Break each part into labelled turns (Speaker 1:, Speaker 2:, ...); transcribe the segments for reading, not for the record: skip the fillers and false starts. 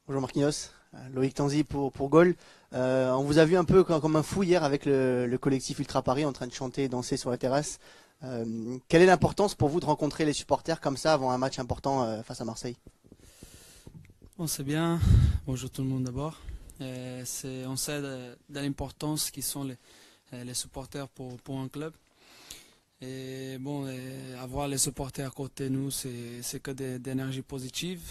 Speaker 1: Bonjour Marquinhos, Loïc Tanzi pour Gaulle. On vous a vu un peu comme un fou hier avec le collectif Ultra Paris en train de chanter et danser sur la terrasse. Quelle est l'importance pour vous de rencontrer les supporters comme ça avant un match important face à Marseille?
Speaker 2: Bon, c'est bien. Bonjour tout le monde d'abord. On sait de l'importance qui sont les supporters pour un club. Et bon, avoir les supporters à côté de nous, c'est que d'énergie positive.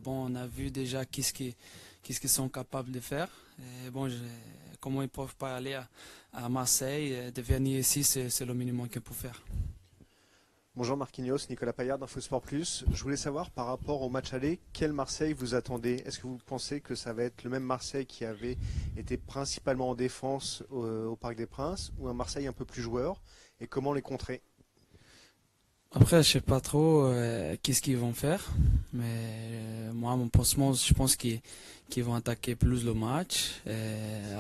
Speaker 2: Bon, on a vu déjà qu'est-ce qu'ils sont capables de faire. Et bon, comment ils peuvent pas aller à Marseille, de venir ici, c'est le minimum qu'ils peuvent faire.
Speaker 3: Bonjour Marquinhos, Nicolas Paillard d'InfoSport Plus. Je voulais savoir par rapport au match aller, quel Marseille vous attendez? Est-ce que vous pensez que ça va être le même Marseille qui avait été principalement en défense au Parc des Princes ou un Marseille un peu plus joueur? Et comment les contrer?
Speaker 2: Après, je sais pas trop qu'est-ce qu'ils vont faire, mais moi, mon pensement, je pense qu'ils vont attaquer plus le match.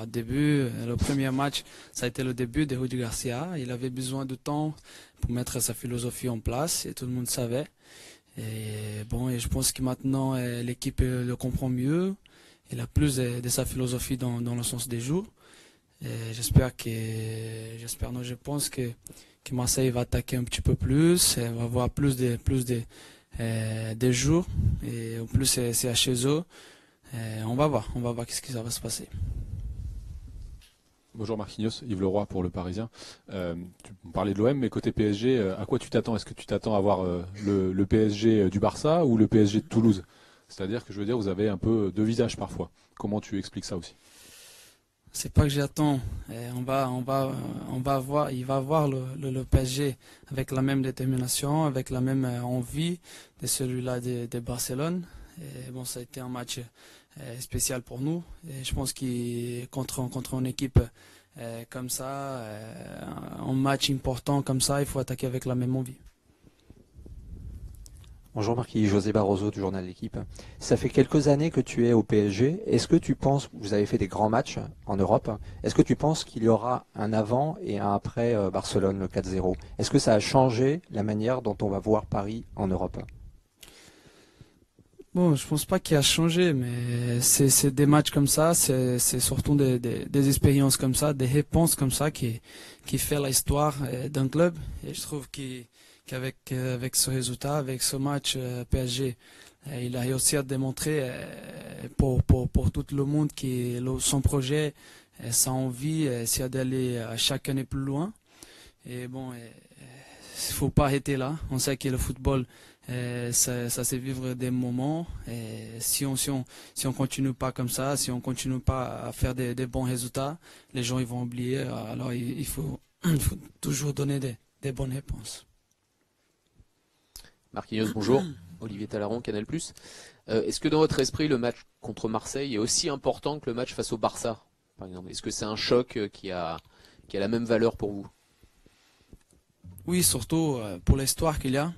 Speaker 2: Au début, le premier match, ça a été le début de Rudi Garcia. Il avait besoin de temps pour mettre sa philosophie en place et tout le monde savait. Et bon, et je pense que maintenant, l'équipe le comprend mieux. Il a plus de sa philosophie dans le sens des jours. Et non, je pense que Marseille va attaquer un petit peu plus, va avoir des jours, et en plus c'est à chez eux. On va voir qu'est-ce qui va se passer.
Speaker 4: Bonjour Marquinhos, Yves Leroy pour Le Parisien. Tu parlais de l'OM, mais côté PSG, à quoi tu t'attends? Est-ce que tu t'attends à voir le PSG du Barça ou le PSG de Toulouse? C'est-à-dire que je veux dire, vous avez un peu deux visages parfois. Comment tu expliques ça aussi?
Speaker 2: C'est pas que j'attends. Il va voir le PSG avec la même détermination, avec la même envie de celui-là de Barcelone. Et bon, ça a été un match spécial pour nous. Et je pense qu'il contre une équipe comme ça, un match important comme ça, il faut attaquer avec la même envie.
Speaker 5: Bonjour Marquis, José Barroso du journal L'équipe. Ça fait quelques années que tu es au PSG. Est-ce que tu penses, vous avez fait des grands matchs en Europe, est-ce que tu penses qu'il y aura un avant et un après Barcelone, le 4-0? Est-ce que ça a changé la manière dont on va voir Paris en Europe?
Speaker 2: Bon, je pense pas qu'il a changé, mais c'est des matchs comme ça, c'est surtout des expériences comme ça, des réponses comme ça qui fait l'histoire d'un club. Et je trouve qu'avec ce résultat, avec ce match PSG, il a réussi à démontrer pour tout le monde que son projet, sa envie, c'est d'aller à chaque année plus loin. Et bon, il faut pas arrêter là. On sait que le football, ça c'est vivre des moments. Et si on continue pas comme ça, si on continue pas à faire des bons résultats, les gens ils vont oublier. Alors il faut toujours donner des bonnes réponses.
Speaker 6: Marquinhos, bonjour. Olivier Talaron, Canal+. Est-ce que dans votre esprit, le match contre Marseille est aussi important que le match face au Barça, par exemple? Est-ce que c'est un choc qui a la même valeur pour vous?
Speaker 2: Oui, surtout pour l'histoire qu'il y a.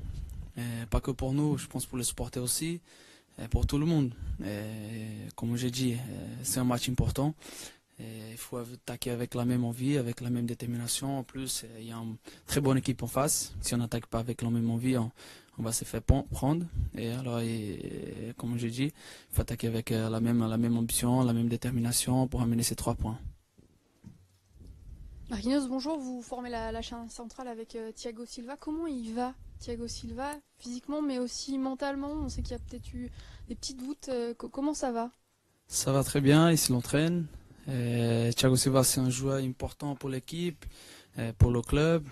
Speaker 2: Pas que pour nous, je pense pour les supporters aussi, pour tout le monde. Comme j'ai dit, c'est un match important. Il faut attaquer avec la même envie, avec la même détermination. En plus, il y a une très bonne équipe en face. Si on n'attaque pas avec la même envie, on va se faire prendre. Et alors, comme j'ai dit, il faut attaquer avec la même ambition, la même détermination pour amener ces 3 points.
Speaker 7: Marquinhos, bonjour. Vous formez la chaîne centrale avec Thiago Silva. Comment il va, Thiago Silva, physiquement, mais aussi mentalement? On sait qu'il y a peut-être eu des petits doutes. Comment ça va?
Speaker 2: Ça va très bien, il s'entraîne. Thiago Silva, c'est un joueur important pour l'équipe, pour le club.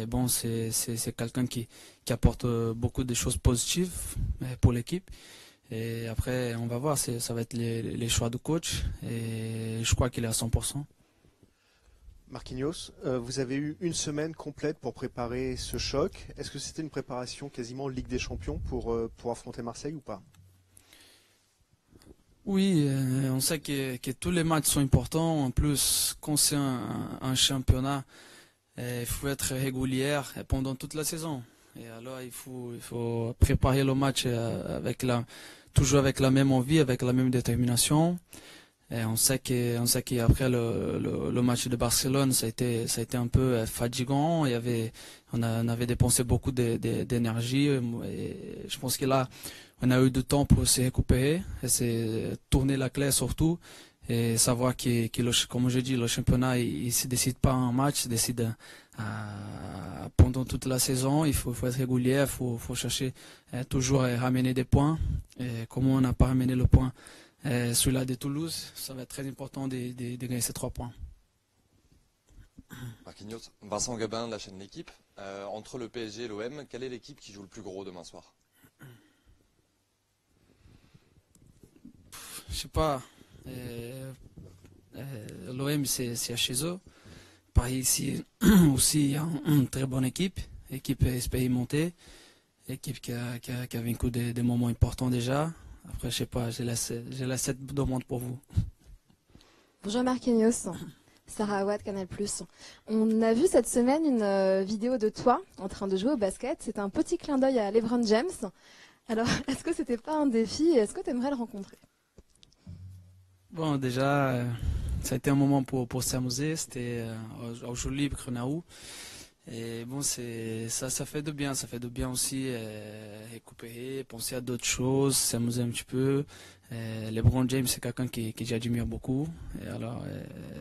Speaker 2: Bon, c'est quelqu'un qui apporte beaucoup de choses positives pour l'équipe. Et après, on va voir, ça va être les choix de coach. Et je crois qu'il est à 100%.
Speaker 3: Marquinhos, vous avez eu une semaine complète pour préparer ce choc. Est-ce que c'était une préparation quasiment Ligue des Champions pour affronter Marseille ou pas?
Speaker 2: Oui, on sait que tous les matchs sont importants. En plus, quand c'est un championnat, il faut être régulier pendant toute la saison. Et alors, il faut préparer le match toujours avec la même envie, avec la même détermination. Et on sait qu'après le match de Barcelone, ça a été un peu fatigant. On avait dépensé beaucoup d'énergie. Et je pense que là, on a eu du temps pour se récupérer. Et c'est tourner la clé surtout. Et savoir comme je dis, le championnat, il se décide pas en match, il se décide pendant toute la saison. Il faut être régulier, faut chercher toujours à ramener des points. Et comme on n'a pas ramené le point celui-là de Toulouse, ça va être très important de gagner ces 3 points.
Speaker 8: Marquinhos, Vincent Gabin de la chaîne L'équipe. Entre le PSG et l'OM, quelle est l'équipe qui joue le plus gros demain soir?
Speaker 2: Je sais pas. L'OM c'est chez eux. Paris ici aussi il y a une très bonne équipe expérimentée, équipe qui a vécu des moments importants déjà. Après je sais pas, j'ai la cette demande pour vous.
Speaker 9: Bonjour Marquinhos, Sarah Awad, Canal+. On a vu cette semaine une vidéo de toi en train de jouer au basket. C'est un petit clin d'œil à LeBron James. Alors, est-ce que c'était pas un défi et est-ce que tu aimerais le rencontrer?
Speaker 2: Bon, déjà, ça a été un moment pour s'amuser. C'était au jeu libre Crenaou. Et bon, ça fait de bien. Ça fait de bien aussi récupérer, penser à d'autres choses, s'amuser un petit peu. LeBron James, c'est quelqu'un que j'admire beaucoup. Et alors,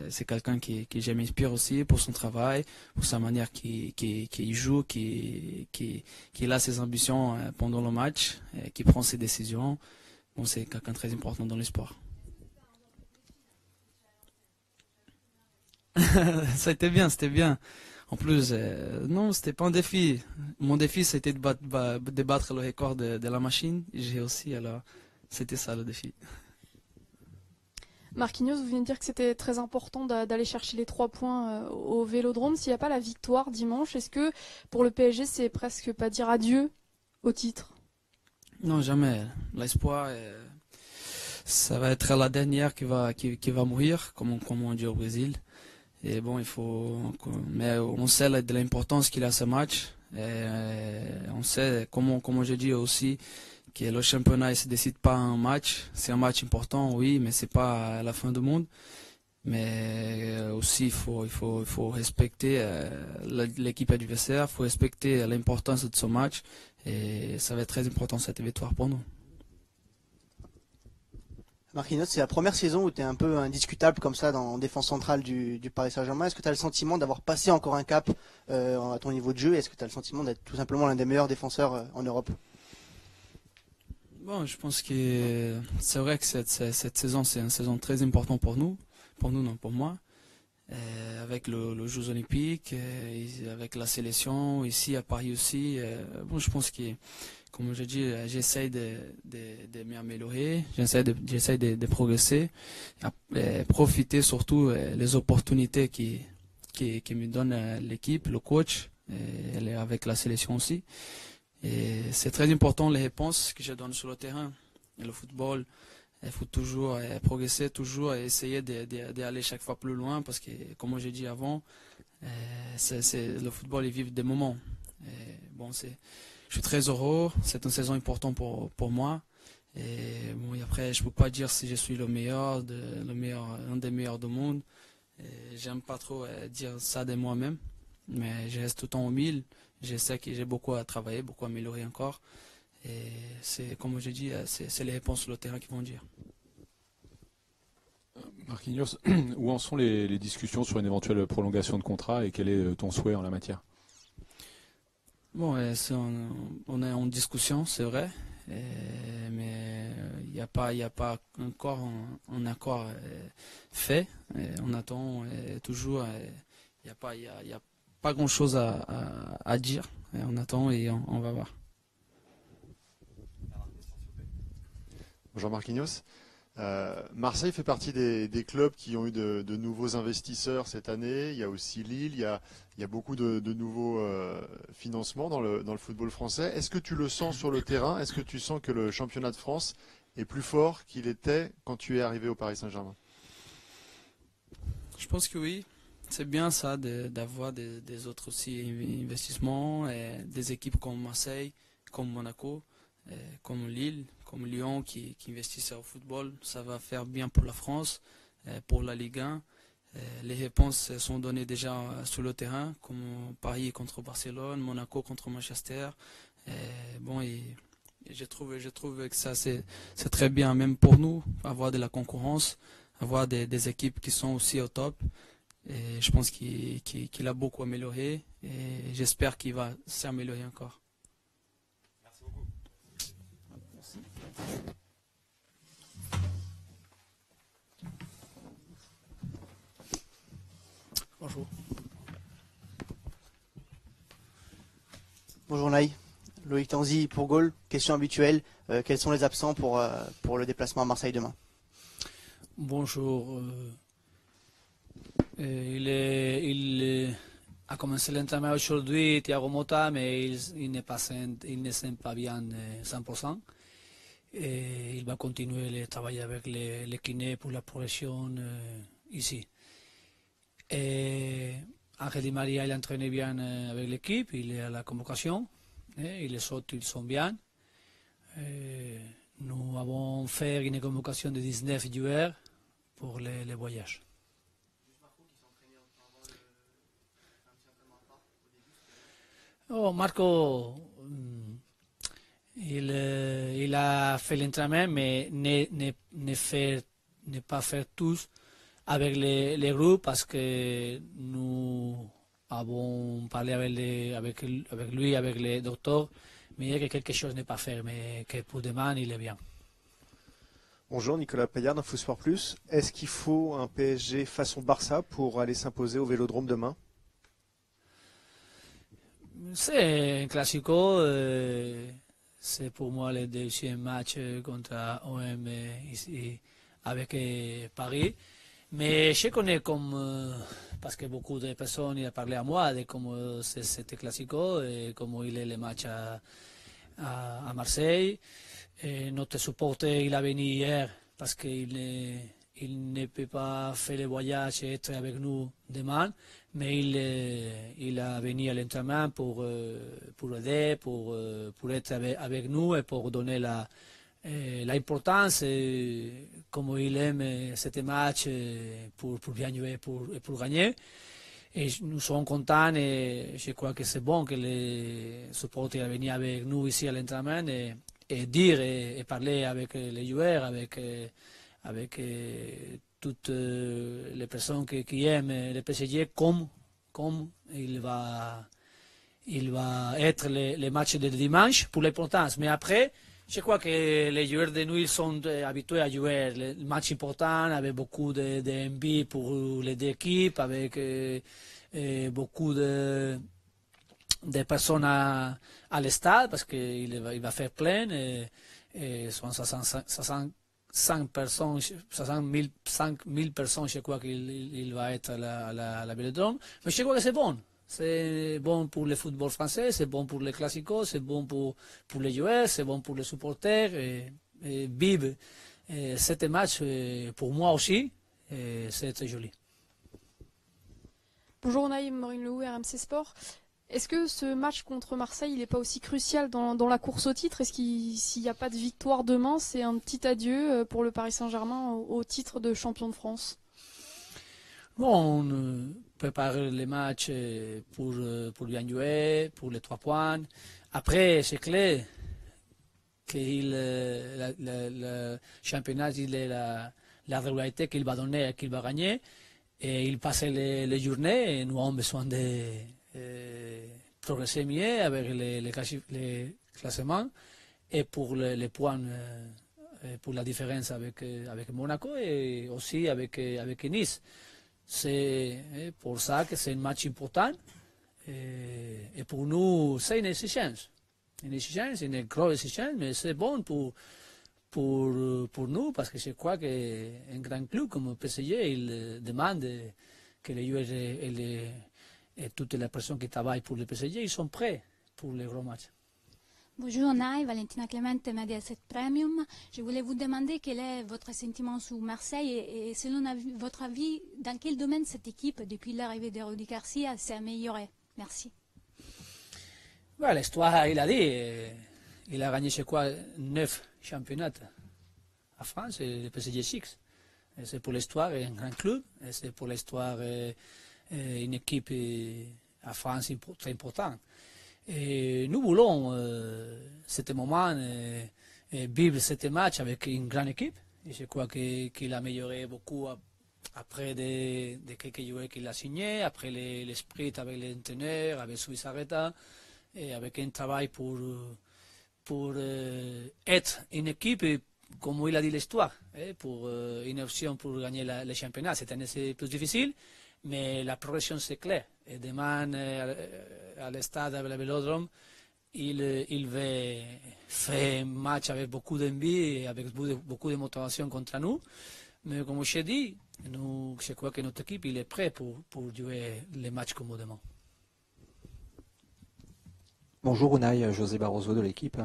Speaker 2: c'est quelqu'un qui m'inspire aussi pour son travail, pour sa manière qu'il joue, qu'il a ses ambitions pendant le match, qu'il prend ses décisions. Bon, c'est quelqu'un de très important dans le sport. Ça a été bien, c'était bien. En plus, non, c'était pas un défi. Mon défi, c'était de battre le record de la machine. J'ai aussi, alors, c'était ça le défi.
Speaker 7: Marquinhos, vous venez de dire que c'était très important d'aller chercher les 3 points au Vélodrome. S'il n'y a pas la victoire dimanche, est-ce que pour le PSG, c'est presque pas dire adieu au titre?
Speaker 2: Non, jamais. L'espoir, ça va être la dernière qui va mourir, comme on dit au Brésil. Et bon, mais on sait de l'importance qu'il a ce match. Et on sait, comme je dis aussi, que le championnat ne se décide pas en match. C'est un match important, oui, mais c'est pas la fin du monde. Mais aussi, il faut respecter l'équipe adversaire, il faut respecter l'importance de ce match. Et ça va être très important cette victoire pour nous.
Speaker 1: Marquinhos, c'est la première saison où tu es un peu indiscutable comme ça en défense centrale du Paris Saint-Germain. Est-ce que tu as le sentiment d'avoir passé encore un cap à ton niveau de jeu? Est-ce que tu as le sentiment d'être tout simplement l'un des meilleurs défenseurs en Europe?
Speaker 2: Bon, je pense que c'est vrai que cette saison, c'est une saison très importante pour nous. Pour nous, non, pour moi. Avec le Jeux Olympiques, avec la sélection, ici à Paris aussi. Bon, je pense que, comme je dis, j'essaie de m'améliorer, j'essaie de progresser, et profiter surtout les opportunités qui me donne l'équipe, le coach, et avec la sélection aussi. Et c'est très important les réponses que je donne sur le terrain. Et le football, il faut toujours progresser, toujours essayer d'aller chaque fois plus loin parce que, comme je dit avant, le football il vit des moments. Et bon, je suis très heureux, c'est une saison importante pour moi. Et bon, et après, je peux pas dire si je suis un des meilleurs du monde. J'aime pas trop dire ça de moi-même, mais je reste tout le temps humble. Je sais que j'ai beaucoup à travailler, beaucoup à améliorer encore. Et c'est, comme je dis, c'est les réponses sur le terrain qui vont dire.
Speaker 4: Marquinhos, où en sont les discussions sur une éventuelle prolongation de contrat et quel est ton souhait en la matière?
Speaker 2: Bon, on est en discussion, c'est vrai, mais il n'y a pas encore un accord fait. On attend toujours, il n'y a pas grand-chose à dire. On attend et on va voir.
Speaker 3: Bonjour Marquinhos. Marseille fait partie des clubs qui ont eu de nouveaux investisseurs cette année. Il y a aussi Lille, il y a beaucoup de nouveaux financements dans le football français. Est-ce que tu le sens sur le terrain? Est-ce que tu sens que le championnat de France est plus fort qu'il était quand tu es arrivé au Paris Saint-Germain?
Speaker 2: Je pense que oui. C'est bien ça d'avoir des autres aussi investissements, et des équipes comme Marseille, comme Monaco, comme Lille, comme Lyon qui investissent au football. Ça va faire bien pour la France, pour la Ligue 1. Les réponses sont données déjà sur le terrain, comme Paris contre Barcelone, Monaco contre Manchester. Je trouve que ça c'est très bien, même pour nous, avoir de la concurrence, avoir des équipes qui sont aussi au top. Et je pense qu'il a beaucoup amélioré et j'espère qu'il va s'améliorer encore.
Speaker 8: Merci beaucoup.
Speaker 2: Bonjour.
Speaker 1: Bonjour Naï. Loïc Tanzi pour Gaulle. Question habituelle. Quels sont les absents pour le déplacement à Marseille demain?
Speaker 10: Bonjour. Il a commencé l'entraînement aujourd'hui, Thiago Motta, mais il ne sent pas bien 100%. Et il va continuer à travailler avec les kinés pour la progression ici. Et Angel Di Maria, il entraîne bien avec l'équipe, il est à la convocation, et les autres, ils sont bien. Nous avons fait une convocation de 19 joueurs pour les voyages. Oh, Marco, il a fait l'entraînement, mais ne pas faire tous avec les groupes parce que nous avons parlé avec lui, avec les docteurs, mais il y a que quelque chose n'est pas fait, mais que pour demain, il est bien.
Speaker 3: Bonjour, Nicolas Payard d'Infosport Plus. Est-ce qu'il faut un PSG façon Barça pour aller s'imposer au Vélodrome demain?
Speaker 10: C'est un classico, c'est pour moi le deuxième match contre OM ici avec Paris. Mais je connais comme, parce que beaucoup de personnes ont parlé à moi de comment c'est c'était classico et comment il est le match à Marseille. Et notre supporter, il a venu hier parce qu'il ne peut pas faire le voyage et être avec nous demain, mais il a venu à l'entraînement pour aider, pour être avec nous et pour donner l'importance, comme il aime ce match pour bien jouer et pour gagner. Et nous sommes contents et je crois que c'est bon que les supporters viennent avec nous ici à l'entraînement et dire et parler avec les joueurs, avec toutes les personnes qui aiment le PSG, comme il va être le match de dimanche pour l'importance. Mais après, je crois que les joueurs de nous ils sont habitués à jouer le match important avec beaucoup d'envie pour les deux équipes, avec beaucoup de personnes à l'estade parce qu'il va faire plein et sont 5 personnes, 5 000 personnes, je crois qu'il va être à la Vélodrome. Mais je crois que c'est bon. C'est bon pour le football français, c'est bon pour les classicos, c'est bon pour les joueurs, c'est bon pour les supporters. Et vive cet match pour moi aussi, c'est très joli.
Speaker 7: Bonjour Naïm, Maureen Lehou, RMC Sport. Est-ce que ce match contre Marseille, il n'est pas aussi crucial dans la course au titre? Est-ce s'il n'y a pas de victoire demain, c'est un petit adieu pour le Paris Saint-Germain au titre de champion de France?
Speaker 10: Bon, on prépare les matchs pour bien jouer, pour les 3 points. Après, c'est clair que le championnat, il est la régularité qu'il va donner et qu'il va gagner. Et il passe les journées et nous avons besoin de progresser mieux avec les classements et pour les points, pour la différence avec Monaco et aussi avec Nice. C'est pour ça que c'est un match important et pour nous c'est une exigence. Une grosse exigence, mais c'est bon pour nous parce que je crois qu'un grand club comme le PSG il demande que les joueurs et toutes les personnes qui travaillent pour le PSG ils sont prêts pour les gros matchs.
Speaker 11: Bonjour Naï, Valentina Clemente, Mediaset Premium. Je voulais vous demander quel est votre sentiment sur Marseille et selon votre avis, dans quel domaine cette équipe, depuis l'arrivée de Rudy Garcia, s'est améliorée? Merci.
Speaker 10: L'histoire, il a dit, il a gagné, c'est quoi, 9 championnats à France, et le PSG 6. Et c'est pour l'histoire un grand club, et c'est pour l'histoire une équipe à France très importante. Et nous voulons, ce moment, vivre ce match avec une grande équipe. Et je crois qu'il a amélioré beaucoup après des quelques joueurs qu'il a signés, après l'esprit avec l'entraîneur, avec Zubizarreta, et avec un travail pour être une équipe, comme il a dit l'histoire, pour une option pour gagner le championnat. Cette année c'est plus difficile, mais la progression c'est clair. Et demain, à l'estade, avec le Vélodrome, il va faire un match avec beaucoup d'envie et avec beaucoup de motivation contre nous. Mais comme je dis, je crois que notre équipe il est prêt pour jouer les matchs commodément.
Speaker 5: Bonjour Unai, José Barroso de l'équipe.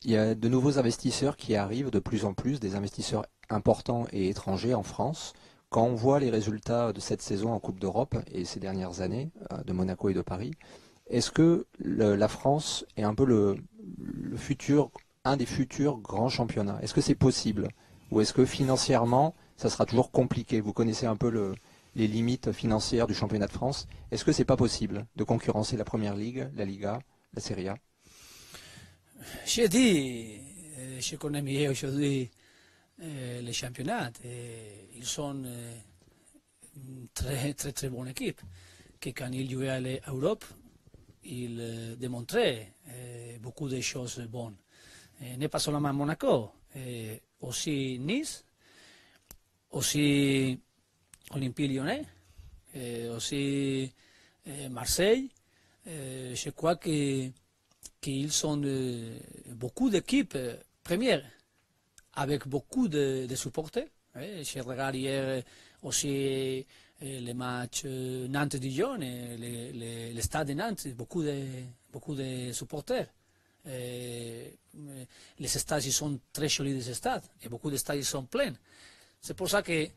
Speaker 5: Il y a de nouveaux investisseurs qui arrivent de plus en plus, des investisseurs importants et étrangers en France. Quand on voit les résultats de cette saison en Coupe d'Europe et ces dernières années, de Monaco et de Paris, est-ce que la France est un peu un des futurs grands championnats? Est-ce que c'est possible? Ou est-ce que financièrement, ça sera toujours compliqué? Vous connaissez un peu les limites financières du championnat de France. Est-ce que c'est pas possible de concurrencer la Première Ligue, la Liga, la Serie A?
Speaker 10: J'ai dit, je connais mieux aujourd'hui les championnats. Et ils sont une très très très bonne équipe. Que quand ils jouaient à l'Europe, ils démontraient beaucoup de choses bonnes. N'est pas seulement Monaco, aussi Nice, aussi Olympique Lyonnais, aussi Marseille. Je crois qu'ils sont beaucoup d'équipes premières, avec beaucoup de supporters. Je regarde hier aussi les matchs Nantes-Dijon, le stade de Nantes, beaucoup de supporters. Les stades sont très jolis, des stades, et beaucoup de stades sont pleins. C'est pour ça que,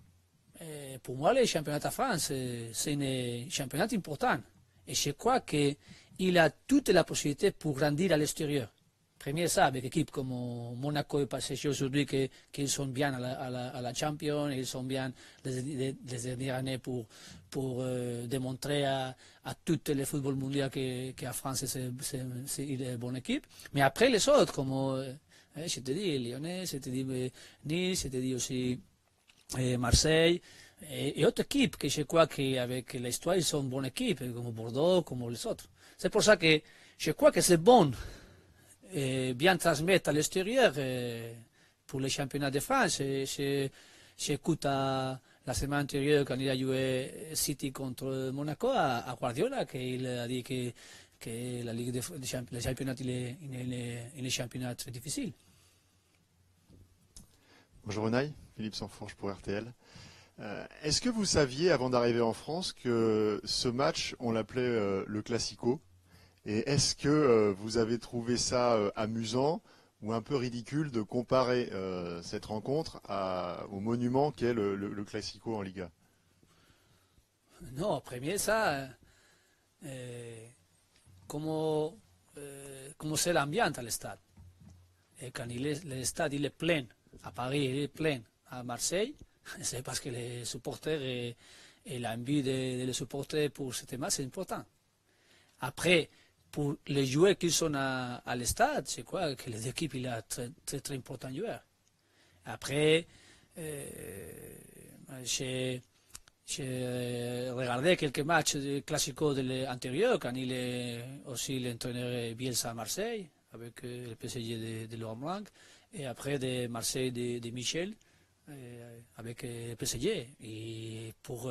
Speaker 10: pour moi, le championnat de France, c'est un championnat important. Et je crois qu'il a toute la possibilité pour grandir à l'extérieur. Premier ça, avec équipes comme Monaco et PSG aujourd'hui, qu'ils sont bien à la Champions, ils sont bien les dernières années pour démontrer à tout le football mondial qu'à France c'est une bonne équipe. Mais après les autres, comme je te dis Lyonnais, je te dis Nice, je te dis aussi Marseille, et autres équipes que je crois qu'avec l'histoire ils sont une bonne équipe, comme Bordeaux, comme les autres. C'est pour ça que je crois que c'est bon bien transmettre à l'extérieur pour les championnats de France. J'écoute la semaine antérieure quand il a joué City contre Monaco à Guardiola, qu'il a dit que la Ligue des championnats il est championnat très difficile.
Speaker 12: Bonjour Unai, Philippe Sanfourche pour RTL. Est-ce que vous saviez avant d'arriver en France que ce match, on l'appelait le Classico? Et est-ce que vous avez trouvé ça amusant ou un peu ridicule de comparer cette rencontre au monument qu'est le Classico en Liga?
Speaker 10: Non, premier ça, comment c'est l'ambiance à l'estade. Et quand le stade il est plein, à Paris il est plein, à Marseille, c'est parce que les supporters et l'envie de les supporter pour ce match c'est important. Après, pour les joueurs qui sont à l'estade, c'est quoi que les équipes il a très très très importants joueurs. Après, j'ai regardé quelques matchs de Classico de l'antérieur quand il est aussi l'entraîneur Bielsa à Marseille avec le PSG de Laurent Blanc et après de Marseille de Michel avec le PSG. Et pour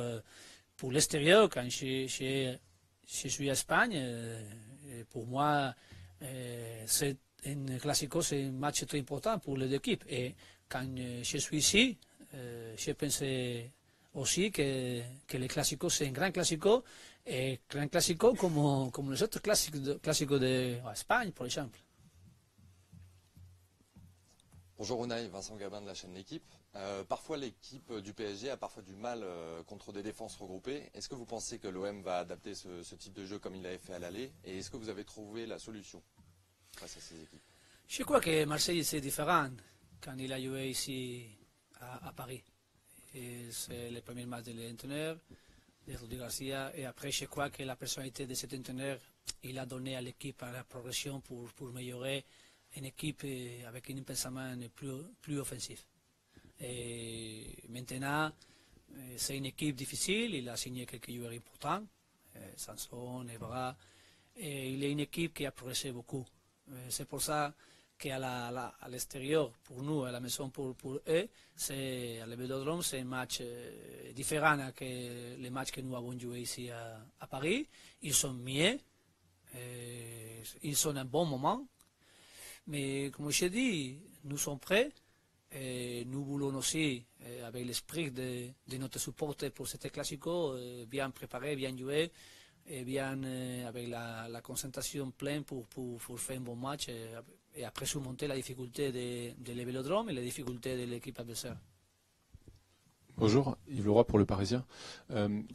Speaker 10: l'extérieur, quand je suis à Espagne, pour moi, c'est un Classico, c'est un match très important pour les équipes. Et quand je suis ici, je pensais aussi que le Classico, c'est un grand Classico, et grand Classico comme les autres classicos d'Espagne, par exemple.
Speaker 8: Bonjour Unai, Vincent Gabin de la chaîne L'équipe. Parfois l'équipe du PSG a parfois du mal contre des défenses regroupées. Est-ce que vous pensez que l'OM va adapter ce type de jeu comme il l'avait fait à l'aller? Et est-ce que vous avez trouvé la solution face à ces équipes?
Speaker 10: Je crois que Marseille c'est différent quand il a joué ici à Paris. C'est le premier match de l'entraîneur, de Rudy Garcia, et après je crois que la personnalité de cet entraîneur, il a donné à l'équipe la progression pour améliorer une équipe avec un pensement plus offensif. Et maintenant, c'est une équipe difficile, il a signé quelques joueurs importants, Sanson, Evra, et il est une équipe qui a progressé beaucoup. C'est pour ça qu'à l'extérieur, pour nous, à la maison pour eux, c'est à le Vélodrome, c'est un match différent que les matchs que nous avons joué ici à Paris. Ils sont mieux, ils sont à un bon moment, mais comme je dis, nous sommes prêts. Et nous voulons aussi, avec l'esprit de notre supporter pour cet classico, bien préparé, bien joué, et bien avec la concentration pleine pour faire un bon match et après surmonter la difficulté de le Vélodrome et la difficulté de l'équipe adversaire.
Speaker 4: Bonjour, Yves Leroy pour Le Parisien.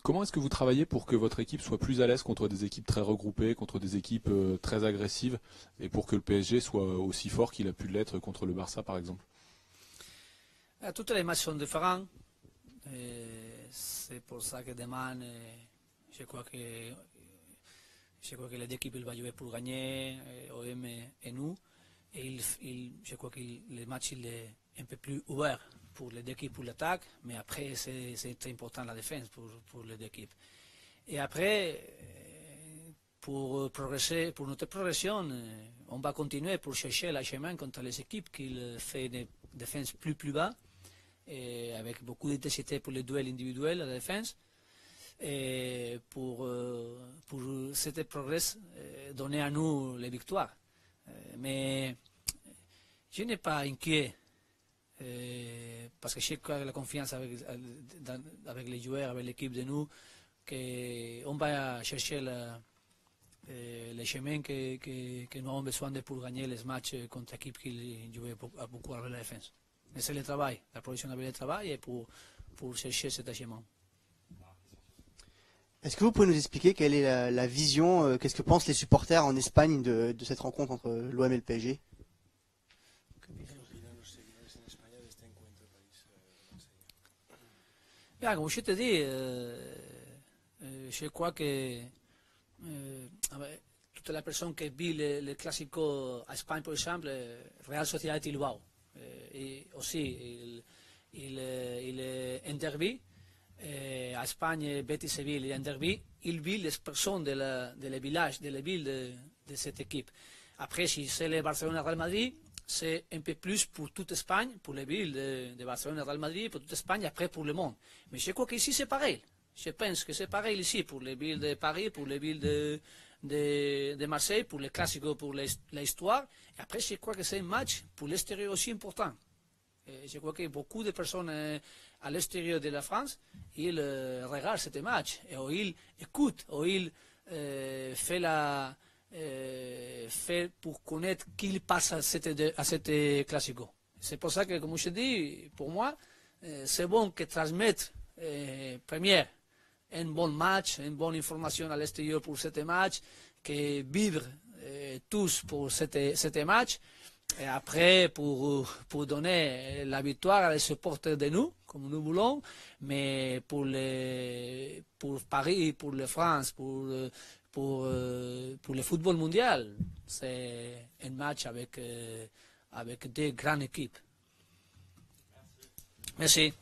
Speaker 4: Comment est-ce que vous travaillez pour que votre équipe soit plus à l'aise contre des équipes très regroupées, contre des équipes très agressives, et pour que le PSG soit aussi fort qu'il a pu l'être contre le Barça par exemple?
Speaker 10: Toutes les matchs sont différents. C'est pour ça que demain, je crois que les équipes vont jouer pour gagner, OM et nous. Et je crois que le match il est un peu plus ouvert pour les équipes pour l'attaque, mais après c'est très important la défense pour les équipes. Et après, pour progresser, pour notre progression, on va continuer pour chercher le chemin contre les équipes qui font des défenses plus bas, et avec beaucoup d'intensité pour les duels individuels, la défense, et pour cet progrès donner à nous les victoires. Mais je n'ai pas inquiet, parce que j'ai la confiance avec les joueurs, avec l'équipe de nous, qu'on va chercher les chemins que nous avons besoin de pour gagner les matchs contre l'équipe qui jouait beaucoup avec la défense. Mais c'est le travail, la progression avec le travail et pour chercher cet chemin.
Speaker 1: Est-ce que vous pouvez nous expliquer quelle est la vision, qu'est-ce que pensent les supporters en Espagne de cette rencontre entre l'OM et le PSG?
Speaker 10: Bien, comme je te dis, je crois que toutes les personnes qui vivent le Classico à Espagne, par exemple, Real Sociedad Bilbao, et aussi il est un derby, à Espagne, Betis Séville, il est un derby, il vit les personnes de village, de la ville de cette équipe. Après, si c'est le Barcelone-Real Madrid, c'est un peu plus pour toute Espagne, pour les villes de Barcelone, Real Madrid, pour toute Espagne, après pour le monde. Mais je crois qu'ici c'est pareil. Je pense que c'est pareil ici, pour les villes de Paris, pour les villes de Marseille, pour les classiques, pour l'histoire. Et après, je crois que c'est un match pour l'extérieur aussi important. Et je crois que beaucoup de personnes à l'extérieur de la France, ils regardent ce match, et ils écoutent, ils fait pour connaître qui passe à cette classico. C'est pour ça que, comme je dis, pour moi, c'est bon que transmettre, première, un bon match, une bonne information à l'extérieur pour ce match, que vivre tous pour ce match, et après pour donner la victoire à les supporters de nous, comme nous voulons, mais pour Paris, pour la France, pour le football mondial, c'est un match avec des grandes équipes. Merci.